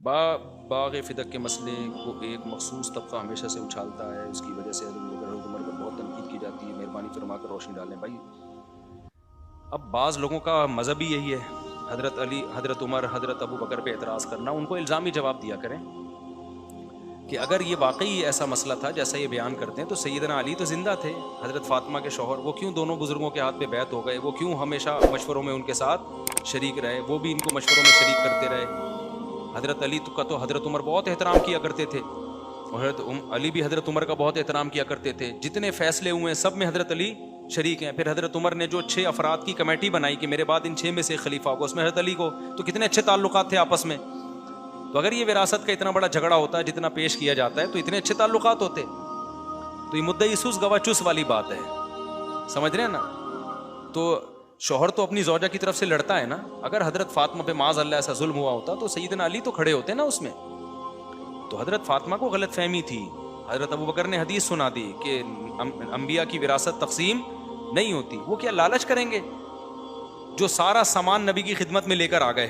باغ فدق کے مسئلے کو ایک مخصوص طبقہ ہمیشہ سے اچھالتا ہے، اس کی وجہ سے حضرت عمر پر بہت تنقید کی جاتی ہے، مہربانی فرما کر روشنی ڈالیں بھائی۔ اب بعض لوگوں کا مذہب ہی یہی ہے، حضرت علی، حضرت عمر، حضرت ابو بکر پہ اعتراض کرنا، ان کو الزامی جواب دیا کریں کہ اگر یہ واقعی ایسا مسئلہ تھا جیسا یہ بیان کرتے ہیں تو سیدنا علی تو زندہ تھے، حضرت فاطمہ کے شوہر، وہ کیوں دونوں بزرگوں کے ہاتھ پہ بیعت ہو گئے؟ وہ کیوں ہمیشہ مشوروں میں ان کے ساتھ شریک رہے؟ وہ بھی ان کو مشوروں میں شریک کرتے رہے۔ حضرت علی کا تو حضرت عمر بہت احترام کیا کرتے تھے، اور حضرت علی بھی حضرت عمر کا بہت احترام کیا کرتے تھے۔ جتنے فیصلے ہوئے ہیں سب میں حضرت علی شریک ہیں۔ پھر حضرت عمر نے جو 6 افراد کی کمیٹی بنائی کہ میرے بعد ان 6 میں سے خلیفہ ہوگا، اس میں حضرت علی کو، تو کتنے اچھے تعلقات تھے آپس میں۔ تو اگر یہ وراثت کا اتنا بڑا جھگڑا ہوتا ہے جتنا پیش کیا جاتا ہے تو اتنے اچھے تعلقات ہوتے۔ تو یہ مدعی سوز گواہ چس والی بات ہے، سمجھ رہے ہیں نا؟ تو شوہر تو اپنی زوجہ کی طرف سے لڑتا ہے نا، اگر حضرت فاطمہ پہ معاذ اللہ ایسا ظلم ہوا ہوتا تو سیدنا علی تو کھڑے ہوتے نا اس میں۔ تو حضرت فاطمہ کو غلط فہمی تھی، حضرت ابو بکر نے حدیث سنا دی کہ انبیاء کی وراثت تقسیم نہیں ہوتی۔ وہ کیا لالچ کریں گے؟ جو سارا سامان نبی کی خدمت میں لے کر آ گئے،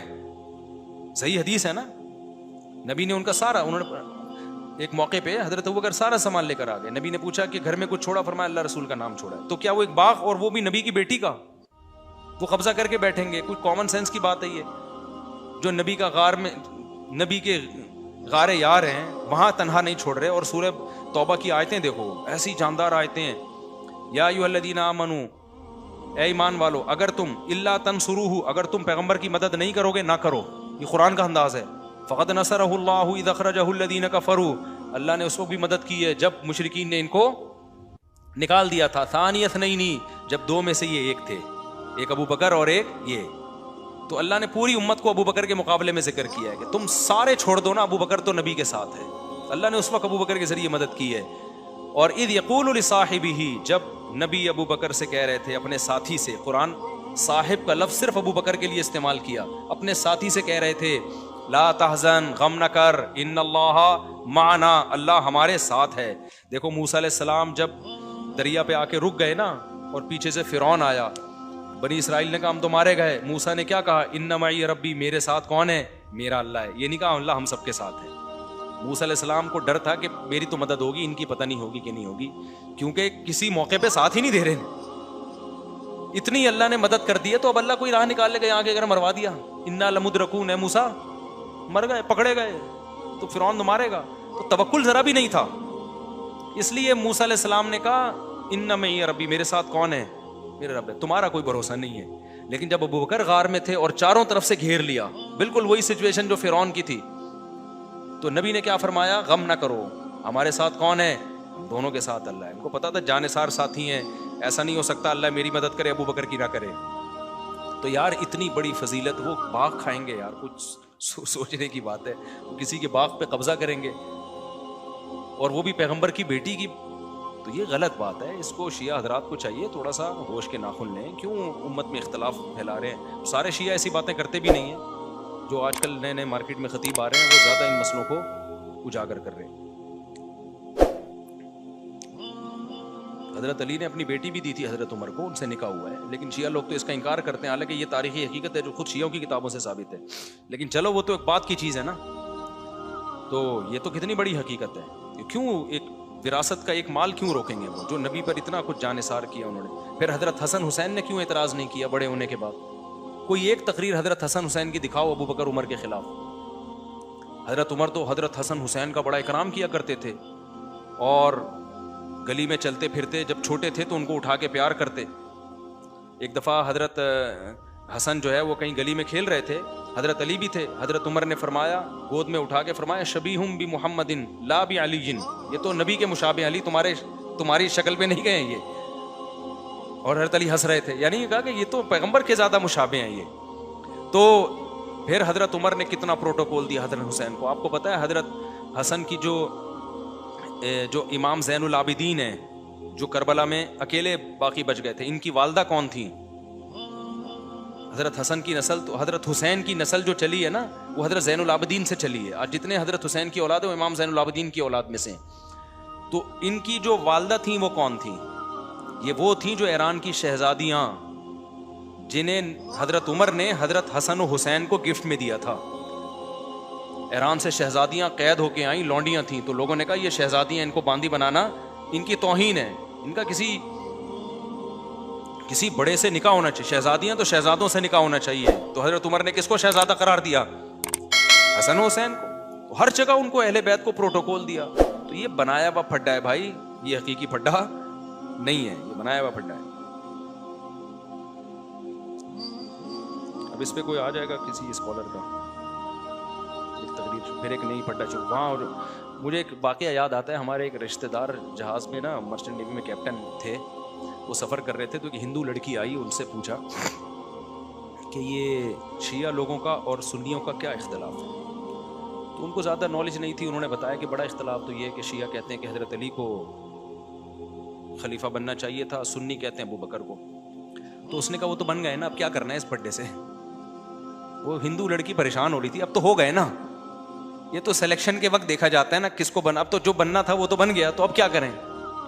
صحیح حدیث ہے نا، نبی نے ان کا سارا، انہوں نے ایک موقع پہ حضرت ابوبکر سارا سامان لے کر آ گئے، نبی نے پوچھا کہ گھر میں کچھ چھوڑا؟ فرمایا اللہ رسول کا نام چھوڑا ہے۔ تو کیا وہ ایک باغ، اور وہ بھی نبی کی بیٹی کا، وہ قبضہ کر کے بیٹھیں گے؟ کوئی کامن سینس کی بات ہے یہ؟ جو نبی کا غار میں، نبی کے غار یار ہیں، وہاں تنہا نہیں چھوڑ رہے۔ اور سورہ توبہ کی آیتیں دیکھو، ایسی جاندار آیتیں ہیں، یا ایھا الذین آمنوا، اے ایمان والو، اگر تم الا تنصروہ، اگر تم پیغمبر کی مدد نہیں کرو گے، نہ کرو، یہ قرآن کا انداز ہے۔ فقد نصرہ اللہ اذ اخرجہ الذین کفروا، اللہ نے اس کو بھی مدد کی ہے جب مشرکین نے ان کو نکال دیا تھا۔ ثانی اثنین، جب 2 میں سے یہ ایک تھے، ایک ابو بکر اور ایک یہ۔ تو اللہ نے پوری امت کو ابو بکر کے مقابلے میں ذکر کیا ہے کہ تم سارے چھوڑ دو نا، ابو بکر تو نبی کے ساتھ ہے۔ اللہ نے اس وقت ابو بکر کے ذریعے مدد کی ہے۔ اور اذ یقول لصاحبہ، جب نبی ابو بکر سے کہہ رہے تھے، اپنے ساتھی سے، قرآن صاحب کا لفظ صرف ابو بکر کے لیے استعمال کیا، اپنے ساتھی سے کہہ رہے تھے، لا تحزن، غم نہ کر، ان اللہ معنا، اللہ ہمارے ساتھ ہے۔ دیکھو موسیٰ علیہ السلام جب دریا پہ آ کے رک گئے نا، اور پیچھے سے فرعون آیا، بنی اسرائیل نے کہا ہم تو مارے گئے، موسیٰ نے کیا کہا؟ ان معی ربی، میرے ساتھ کون ہے؟ میرا اللہ ہے۔ یہ نہیں کہا اللہ ہم سب کے ساتھ ہے۔ موسیٰ علیہ السلام کو ڈر تھا کہ میری تو مدد ہوگی، ان کی پتہ نہیں ہوگی کہ نہیں ہوگی، کیونکہ کسی موقع پہ ساتھ ہی نہیں دے رہے۔ اتنی اللہ نے مدد کر دی ہے تو اب اللہ کوئی راہ نکال لے گا یہاں کے، اگر مروا دیا، انا لمدرکون، ہے موسیٰ مر گئے، پکڑے گئے، تو فرعون تو مارے گا۔ تو توکل ذرا بھی نہیں تھا، اس لیے موسیٰ علیہ السلام نے کہا ان معی ربی، میرے ساتھ کون ہے؟ میرے رب ہے، تمہارا کوئی بھروسہ نہیں ہے۔ لیکن جب ابو بکر غار میں تھے اور چاروں طرف سے گھیر لیا، بالکل وہی سچویشن جو فرعون کی تھی، تو نبی نے کیا فرمایا؟ غم نہ کرو، ہمارے ساتھ کون ہے؟ ہم دونوں کے ساتھ اللہ ہے۔ ان کو پتا تھا جانثار ساتھی ہیں، ایسا نہیں ہو سکتا اللہ میری مدد کرے ابو بکر کی نہ کرے۔ تو یار اتنی بڑی فضیلت، وہ باغ کھائیں گے یار، کچھ سوچنے کی بات ہے، وہ کسی کے باغ پہ قبضہ کریں گے، اور وہ بھی پیغمبر کی بیٹی کی، تو یہ غلط بات ہے۔ اس کو شیعہ حضرات کو چاہیے تھوڑا سا ہوش کے ناخن لیں، کیوں امت میں اختلاف پھیلا رہے ہیں؟ سارے شیعہ ایسی باتیں کرتے بھی نہیں ہیں، جو آج کل نئے نئے مارکیٹ میں خطیب آ رہے ہیں وہ زیادہ ان مسئلوں کو اجاگر کر رہے ہیں۔ حضرت علی نے اپنی بیٹی بھی دی تھی حضرت عمر کو، ان سے نکاح ہوا ہے، لیکن شیعہ لوگ تو اس کا انکار کرتے ہیں، حالانکہ یہ تاریخی حقیقت ہے جو خود شیعوں کی کتابوں سے ثابت ہے۔ لیکن چلو وہ تو ایک بات کی چیز ہے نا، تو یہ تو کتنی بڑی حقیقت ہے، کیوں ایک وراثت کا ایک مال کیوں روکیں گے وہ، جو نبی پر اتنا کچھ جانثار کیا انہوں نے۔ پھر حضرت حسن حسین نے کیوں اعتراض نہیں کیا بڑے ہونے کے بعد؟ کوئی ایک تقریر حضرت حسن حسین کی دکھاؤ ابو بکر عمر کے خلاف۔ حضرت عمر تو حضرت حسن حسین کا بڑا اکرام کیا کرتے تھے، اور گلی میں چلتے پھرتے، جب چھوٹے تھے تو ان کو اٹھا کے پیار کرتے۔ ایک دفعہ حضرت حسن جو ہے وہ کہیں گلی میں کھیل رہے تھے، حضرت علی بھی تھے، حضرت عمر نے فرمایا، گود میں اٹھا کے فرمایا، شبیہم بمحمد لا بعلی، یہ تو نبی کے مشابہ، علی تمہاری شکل پہ نہیں گئے ہیں یہ۔ اور حضرت علی ہنس رہے تھے، یعنی یہ کہا کہ یہ تو پیغمبر کے زیادہ مشابہ ہیں یہ۔ تو پھر حضرت عمر نے کتنا پروٹوکول دیا حضرت حسین کو۔ آپ کو پتہ ہے حضرت حسن کی جو امام زین العابدین ہیں، جو کربلا میں اکیلے باقی بچ گئے تھے، ان کی والدہ کون تھیں؟ حضرت حسن کی نسل، تو حضرت حسین کی نسل جو چلی ہے نا، وہ حضرت زین العابدین سے چلی ہے۔ آج جتنے حضرت حسین کی اولاد ہے وہ امام زین العابدین کی اولاد میں سے۔ تو ان کی جو والدہ تھیں وہ کون تھیں؟ یہ وہ تھیں جو ایران کی شہزادیاں، جنہیں حضرت عمر نے حضرت حسن و حسین کو گفٹ میں دیا تھا۔ ایران سے شہزادیاں قید ہو کے آئیں، لونڈیاں تھیں، تو لوگوں نے کہا یہ شہزادیاں، ان کو باندی بنانا ان کی توہین ہے، ان کا کسی بڑے سے نکاح ہونا چاہیے، شہزادیاں تو شہزادوں سے نکاح ہونا چاہیے. تو حضرت عمر نے کس کو شہزادہ قرار دیا؟ حسن حسین کو. تو ہر جگہ ان کو اہل بیت کو پروٹوکول دیا. تو یہ بنایا ہوا پھڈا ہے بھائی، یہ حقیقی پھڈا نہیں ہے، یہ بنایا ہوا پھڈا ہے. اب اس پہ کوئی آ جائے گا کسی اسکالر کا ایک تقریر، پھر ایک نئی پھڈا شروع وہاں. اور مجھے ایک واقعہ یاد آتا ہے، ہمارے ایک رشتہ دار جہاز میں نا، مرچنٹ نیوی میں کیپٹن تھے، وہ سفر کر رہے تھے، تو ایک ہندو لڑکی آئی، ان سے پوچھا کہ یہ شیعہ لوگوں کا اور سنیوں کا کیا اختلاف ہے. تو ان کو زیادہ نالج نہیں تھی، انہوں نے بتایا کہ بڑا اختلاف تو یہ ہے کہ شیعہ کہتے ہیں کہ حضرت علی کو خلیفہ بننا چاہیے تھا، سنی کہتے ہیں ابو بکر کو. تو اس نے کہا وہ تو بن گئے نا، اب کیا کرنا ہے اس پھڈے سے. وہ ہندو لڑکی پریشان ہو رہی تھی، اب تو ہو گئے نا، یہ تو سلیکشن کے وقت دیکھا جاتا ہے نا کس کو بنا، اب تو جو بننا تھا وہ تو بن گیا، تو اب کیا کریں.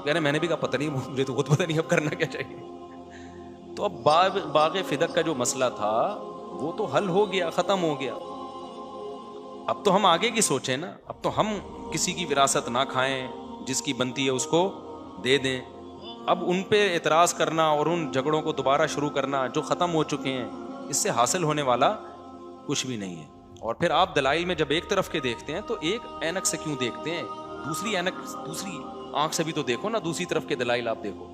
کہہ رہے میں نے بھی کہا پتہ نہیں، مجھے تو خود پتہ نہیں اب کرنا کیا چاہیے. تو اب باغ فدق کا جو مسئلہ تھا وہ تو حل ہو گیا، ختم ہو گیا. اب تو ہم آگے کی سوچیں نا، اب تو ہم کسی کی وراثت نہ کھائیں، جس کی بنتی ہے اس کو دے دیں. اب ان پہ اعتراض کرنا اور ان جھگڑوں کو دوبارہ شروع کرنا جو ختم ہو چکے ہیں، اس سے حاصل ہونے والا کچھ بھی نہیں ہے. اور پھر آپ دلائل میں جب ایک طرف کے دیکھتے ہیں تو ایک اینک سے کیوں دیکھتے ہیں، دوسری آنکھ سے بھی تو دیکھو نا، دوسری طرف کے دلائل آپ دیکھو.